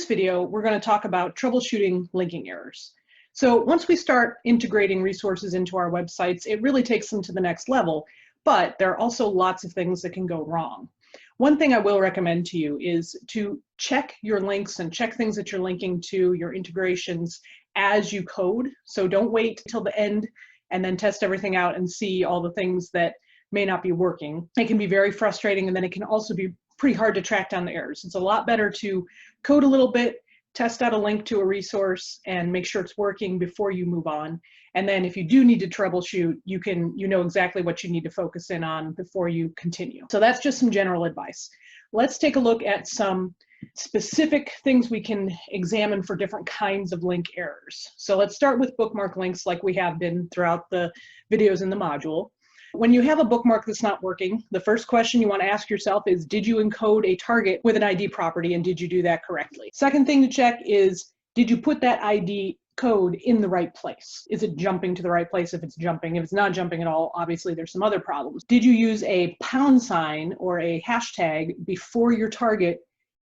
this video, we're going to talk about troubleshooting linking errors. So once we start integrating resources into our websites, it really takes them to the next level, but there are also lots of things that can go wrong. One thing I will recommend to you is to check your links and check things that you're linking to, your integrations, as you code. So don't wait till the end and then test everything out and see all the things that may not be working. It can be very frustrating, and then it can also be pretty hard to track down the errors. It's a lot better to code a little bit, test out a link to a resource, and make sure it's working before you move on. And then if you do need to troubleshoot, you know exactly what you need to focus in on before you continue. So that's just some general advice. Let's take a look at some specific things we can examine for different kinds of link errors. So let's start with bookmark links like we have been throughout the videos in the module. When you have a bookmark that's not working, the first question you want to ask yourself is, did you encode a target with an ID property, and did you do that correctly? Second thing to check is, did you put that ID code in the right place? Is it jumping to the right place if it's jumping? If it's not jumping at all, obviously there's some other problems. Did you use a pound sign or a hashtag before your target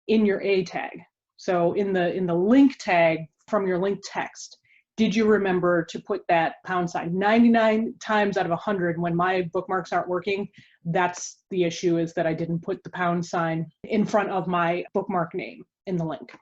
in your A tag? So in the link tag from your link text, did you remember to put that pound sign? 99 times out of 100, when my bookmarks aren't working, that's the issue, is that I didn't put the pound sign in front of my bookmark name in the link.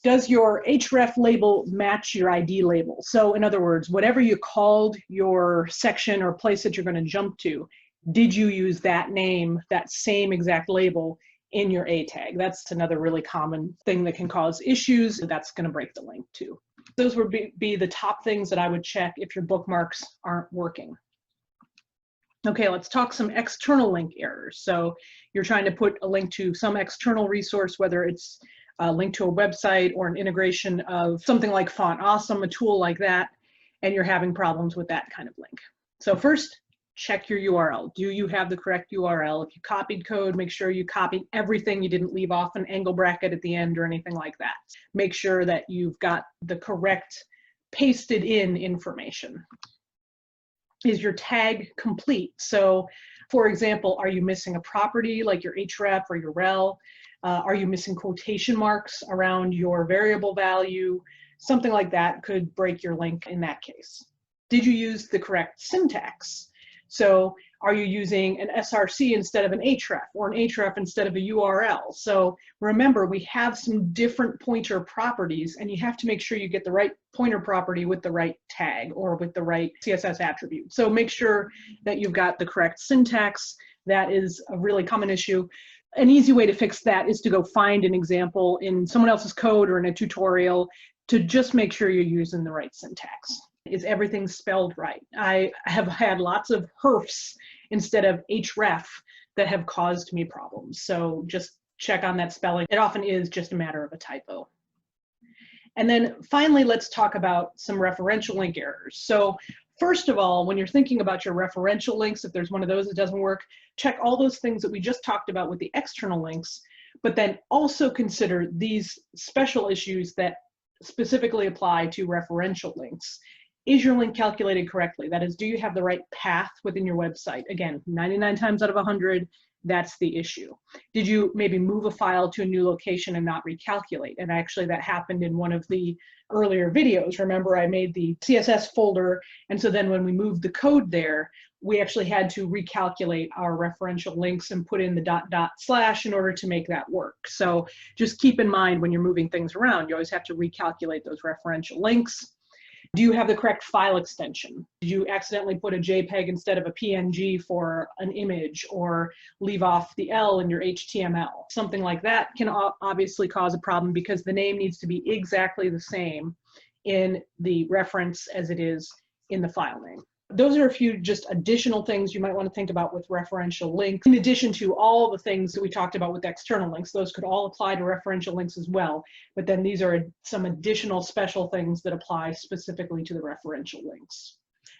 Does your href label match your ID label? So in other words, whatever you called your section or place that you're going to jump to, did you use that name, that same exact label in your A tag? That's another really common thing that can cause issues. That's going to break the link too. Those would be the top things that I would check if your bookmarks aren't working. Okay, let's talk some external link errors. So you're trying to put a link to some external resource, whether it's a link to a website or an integration of something like Font Awesome, a tool like that, and you're having problems with that kind of link. So first, check your URL. Do you have the correct URL? If you copied code, make sure you copied everything. You didn't leave off an angle bracket at the end or anything like that. Make sure that you've got the correct pasted in information. Is your tag complete? So for example, are you missing a property like your href or your rel? Are you missing quotation marks around your variable value? Something like that could break your link in that case. Did you use the correct syntax? So are you using an src instead of an href, or an href instead of a URL? So remember, we have some different pointer properties, and you have to make sure you get the right pointer property with the right tag or with the right CSS attribute. So make sure that you've got the correct syntax. That is a really common issue. An easy way to fix that is to go find an example in someone else's code or in a tutorial to just make sure you're using the right syntax. Is everything spelled right? I have had lots of herfs instead of href that have caused me problems. So just check on that spelling. It often is just a matter of a typo. And then finally, let's talk about some referential link errors. So first of all, when you're thinking about your referential links, if there's one of those that doesn't work, check all those things that we just talked about with the external links, but then also consider these special issues that specifically apply to referential links. Is your link calculated correctly? That is, do you have the right path within your website? Again, 99 times out of 100, that's the issue. Did you maybe move a file to a new location and not recalculate? And actually that happened in one of the earlier videos. Remember, I made the CSS folder, and so then when we moved the code there, we actually had to recalculate our referential links and put in the .. in order to make that work. So just keep in mind, when you're moving things around, you always have to recalculate those referential links. Do you have the correct file extension? Did you accidentally put a JPEG instead of a PNG for an image, or leave off the L in your HTML? Something like that can obviously cause a problem, because the name needs to be exactly the same in the reference as it is in the file name. Those are a few just additional things you might want to think about with referential links. In addition to all the things that we talked about with external links, those could all apply to referential links as well. But then these are some additional special things that apply specifically to the referential links.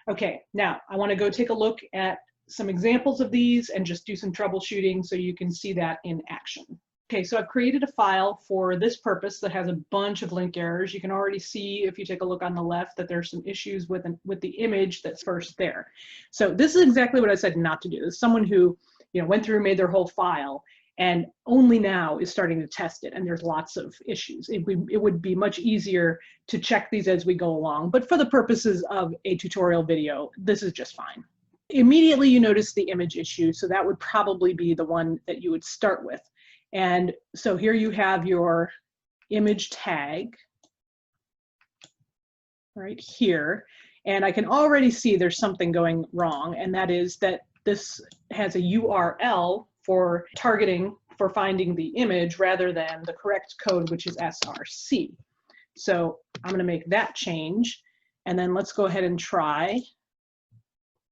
Okay, now I want to go take a look at some examples of these and just do some troubleshooting so you can see that in action. Okay, so I've created a file for this purpose that has a bunch of link errors. You can already see, if you take a look on the left, that there's some issues with the image that's first there. So this is exactly what I said not to do. This is someone who went through and made their whole file, and only now is starting to test it, and there's lots of issues. It would be much easier to check these as we go along, but for the purposes of a tutorial video, this is just fine. Immediately you notice the image issue, so that would probably be the one that you would start with. And so here you have your image tag right here, and I can already see there's something going wrong, and that is that this has a URL for targeting, for finding the image rather than the correct code, which is SRC. So I'm going to make that change, and then let's go ahead and try.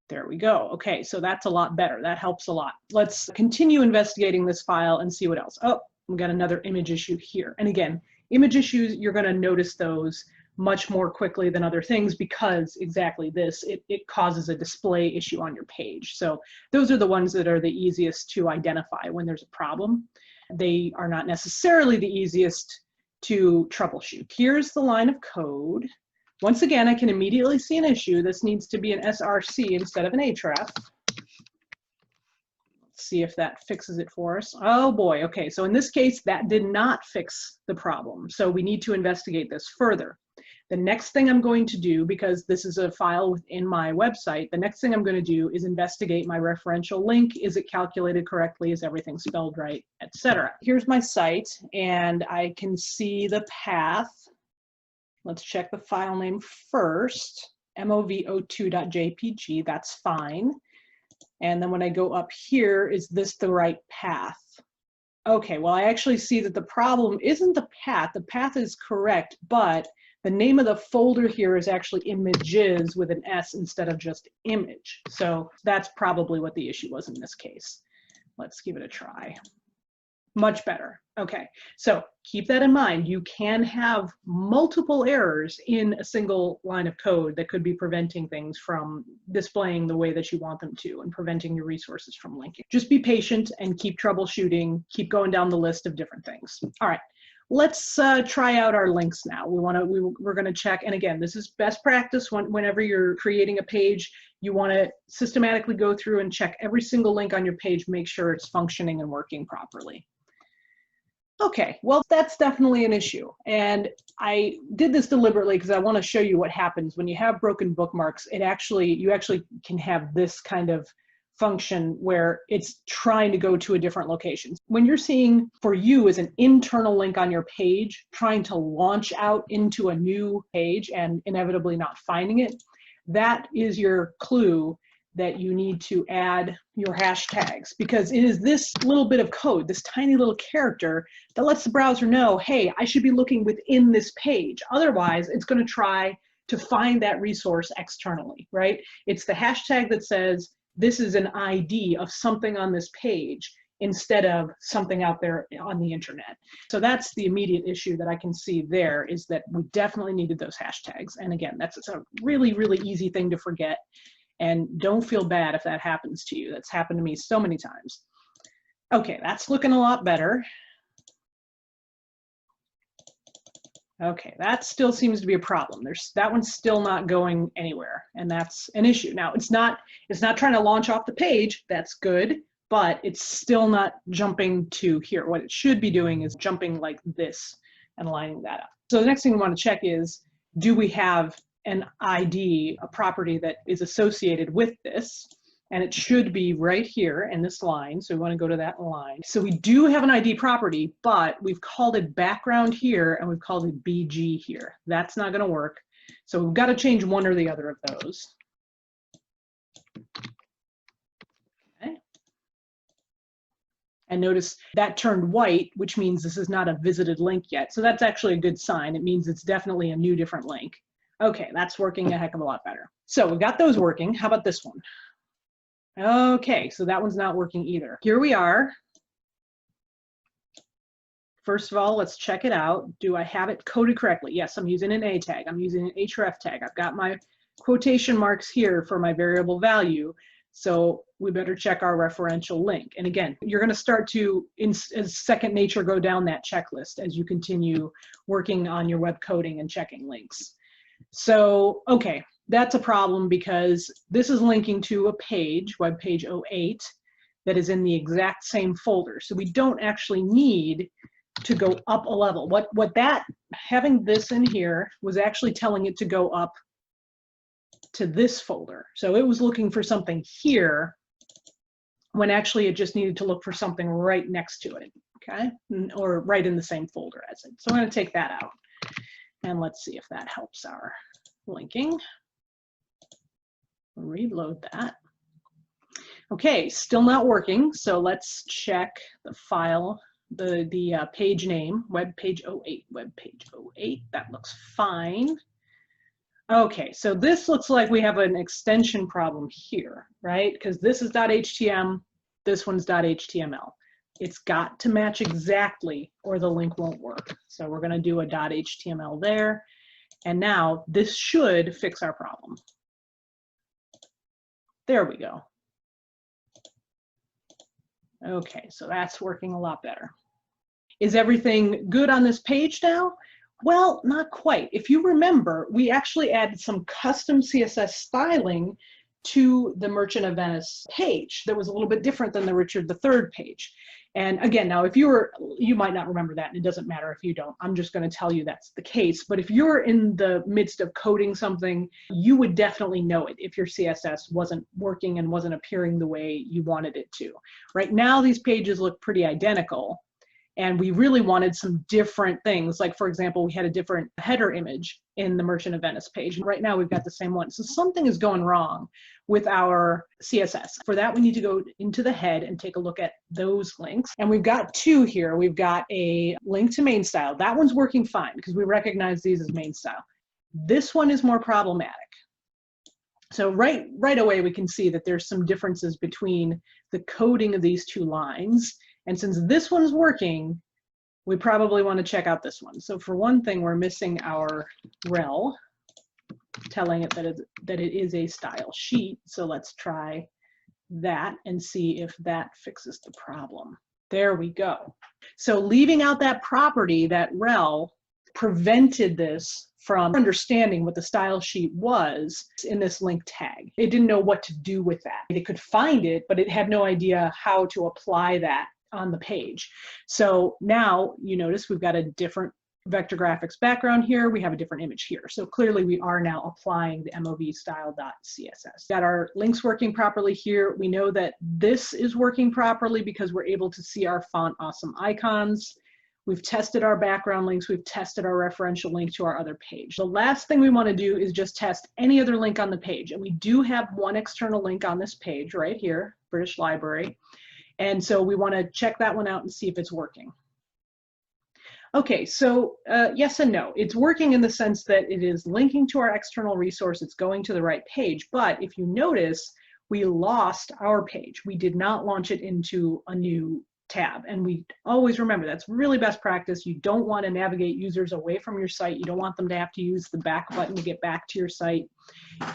There we go. Okay, so that's a lot better. That helps a lot. Let's continue investigating this file and see what else. Oh, we got another image issue here. And again, image issues, you're going to notice those much more quickly than other things because exactly this, it causes a display issue on your page. So those are the ones that are the easiest to identify when there's a problem. They are not necessarily the easiest to troubleshoot. Here's the line of code. Once again, I can immediately see an issue. This needs to be an SRC instead of an href. Let's see if that fixes it for us. Oh boy, okay, so in this case, that did not fix the problem. So we need to investigate this further. The next thing I'm going to do, because this is a file within my website, the next thing I'm going to do is investigate my referential link. Is it calculated correctly? Is everything spelled right, etc. Here's my site, and I can see the path. Let's check the file name first, mov02.jpg, that's fine. And then when I go up here, is this the right path? Okay, well, I actually see that the problem isn't the path is correct, but the name of the folder here is actually images with an S instead of just image. So that's probably what the issue was in this case. Let's give it a try. Much better. Okay, so keep that in mind. You can have multiple errors in a single line of code that could be preventing things from displaying the way that you want them to and preventing your resources from linking. Just be patient and keep troubleshooting, keep going down the list of different things. All right, let's try out our links now. We're going to check, and again, this is best practice whenever you're creating a page. You want to systematically go through and check every single link on your page, make sure it's functioning and working properly. Okay, well, that's definitely an issue. And I did this deliberately because I want to show you what happens when you have broken bookmarks. You actually can have this kind of function where it's trying to go to a different location. When you're seeing for you as an internal link on your page, trying to launch out into a new page and inevitably not finding it, that is your clue that you need to add your hashtags, because it is this little bit of code, this tiny little character that lets the browser know, hey, I should be looking within this page. Otherwise, it's going to try to find that resource externally, right? It's the hashtag that says this is an ID of something on this page instead of something out there on the internet. So that's the immediate issue that I can see there, is that we definitely needed those hashtags. And again, that's a really, really easy thing to forget. And don't feel bad if that happens to you. That's happened to me so many times. Okay, that's looking a lot better. Okay, that still seems to be a problem. That one's still not going anywhere, and that's an issue. Now, it's not trying to launch off the page. That's good, but it's still not jumping to here. What it should be doing is jumping like this and lining that up. So the next thing we want to check is, do we have an ID, a property that is associated with this? And it should be right here in this line. So we want to go to that line. So we do have an ID property, but we've called it background here and we've called it BG here. That's not going to work. So we've got to change one or the other of those. Okay. And notice that turned white, which means this is not a visited link yet. So that's actually a good sign. It means it's definitely a new different link. Okay, that's working a heck of a lot better. So we've got those working. How about this one? Okay, so that one's not working either. Here we are. First of all, let's check it out. Do I have it coded correctly? Yes, I'm using an A tag. I'm using an href tag. I've got my quotation marks here for my variable value. So we better check our referential link. And again, you're going to start to, as second nature, go down that checklist as you continue working on your web coding and checking links. So, okay, that's a problem because this is linking to a page, web page 08, that is in the exact same folder. So we don't actually need to go up a level. Having this in here was actually telling it to go up to this folder. So it was looking for something here when actually it just needed to look for something right next to it, okay? Or right in the same folder as it. So I'm going to take that out. And let's see if that helps our linking. Reload that. Okay, still not working. So let's check the file, the page name, web page 08, web page 08. That looks fine. Okay, so this looks like we have an extension problem here, right? Because this is .htm, this one's .html. It's got to match exactly or the link won't work. So we're going to do a .html there. And now this should fix our problem. There we go. Okay, so that's working a lot better. Is everything good on this page now? Well, not quite. If you remember, we actually added some custom CSS styling to the Merchant of Venice page that was a little bit different than the Richard III page. And again, now if you might not remember that, and it doesn't matter if you don't. I'm just going to tell you that's the case. But if you're in the midst of coding something, you would definitely know it if your CSS wasn't working and wasn't appearing the way you wanted it to. Right now, these pages look pretty identical. And we really wanted some different things. Like, for example, we had a different header image in the Merchant of Venice page. And right now we've got the same one. So something is going wrong with our CSS. For that, we need to go into the head and take a look at those links. And we've got two here. We've got a link to main style. That one's working fine because we recognize these as main style. This one is more problematic. So right away, we can see that there's some differences between the coding of these two lines. And since this one's working, we probably want to check out this one. So for one thing, we're missing our rel, telling it that it is a style sheet. So let's try that and see if that fixes the problem. There we go. So leaving out that property, that rel, prevented this from understanding what the style sheet was in this link tag. It didn't know what to do with that. It could find it, but it had no idea how to apply that on the page. So now you notice we've got a different vector graphics background here. We have a different image here. So clearly we are now applying the MOV style.css. Got our links working properly here. We know that this is working properly because we're able to see our font awesome icons. We've tested our background links. We've tested our referential link to our other page. The last thing we want to do is just test any other link on the page. And we do have one external link on this page right here, British Library. And so we want to check that one out and see if it's working. Okay, so yes and no. It's working in the sense that it is linking to our external resource. It's going to the right page. But if you notice, we lost our page. We did not launch it into a new tab. And we always remember that's really best practice. You don't want to navigate users away from your site. You don't want them to have to use the back button to get back to your site.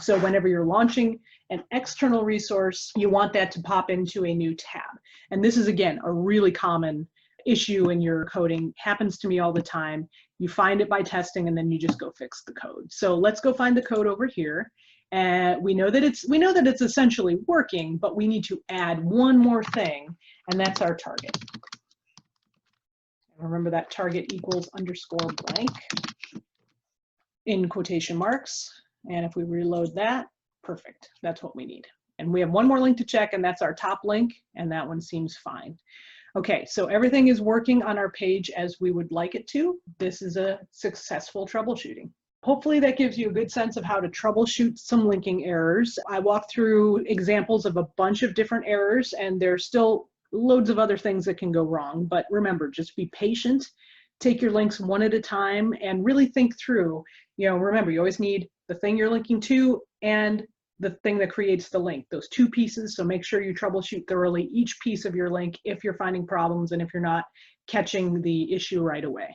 So whenever you're launching an external resource, you want that to pop into a new tab. And this is, again, a really common issue in your coding. Happens to me all the time. You find it by testing and then you just go fix the code. So let's go find the code over here. And we know that it's essentially working, but we need to add one more thing, and that's our target. Remember that target equals underscore blank in quotation marks. And if we reload that, perfect. That's what we need. And we have one more link to check, and that's our top link, and that one seems fine. Okay, so everything is working on our page as we would like it to. This is a successful troubleshooting. Hopefully that gives you a good sense of how to troubleshoot some linking errors. I walked through examples of a bunch of different errors, and there's still loads of other things that can go wrong. But remember, just be patient, take your links one at a time, and really think through. Remember, you always need the thing you're linking to and the thing that creates the link, those two pieces. So make sure you troubleshoot thoroughly each piece of your link if you're finding problems and if you're not catching the issue right away.